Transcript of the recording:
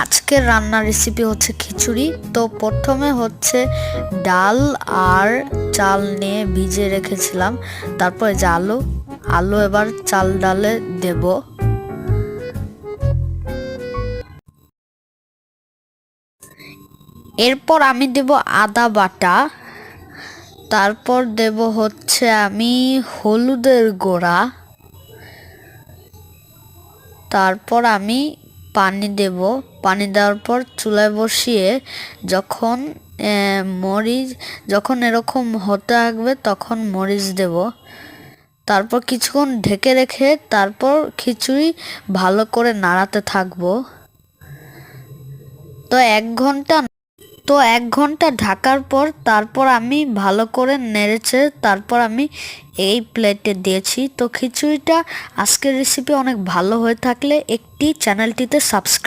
আজকের রান্নার রেসিপি হচ্ছে খিচুড়ি। তো প্রথমে হচ্ছে ডাল আর চাল নিয়ে ভিজিয়ে রেখেছিলাম, তারপরে যে আলু এবার চাল ডালে দেব। এরপর আমি দেব আদা বাটা, তারপর দেব হচ্ছে আমি হলুদের গুঁড়া, তারপর আমি পানি দেব। পানি দেওয়ার পর চুলায় বসিয়ে যখন যখন এরকম হতে থাকবে তখন মরিচ দেব। তারপর কিছুক্ষণ ঢেকে রেখে তারপর খিচুড়ি ভালো করে নাড়াতে থাকবো। তো এক ঘন্টা ঢাকার পর তারপর আমি ভালো করে নেড়েছে তারপর আমি এই প্লেটে দিয়েছি। তো খিচুড়িটা আজকের রেসিপি অনেক ভালো হয়ে থাকলে একটি চ্যানেলটিতে সাবস্ক্রাইব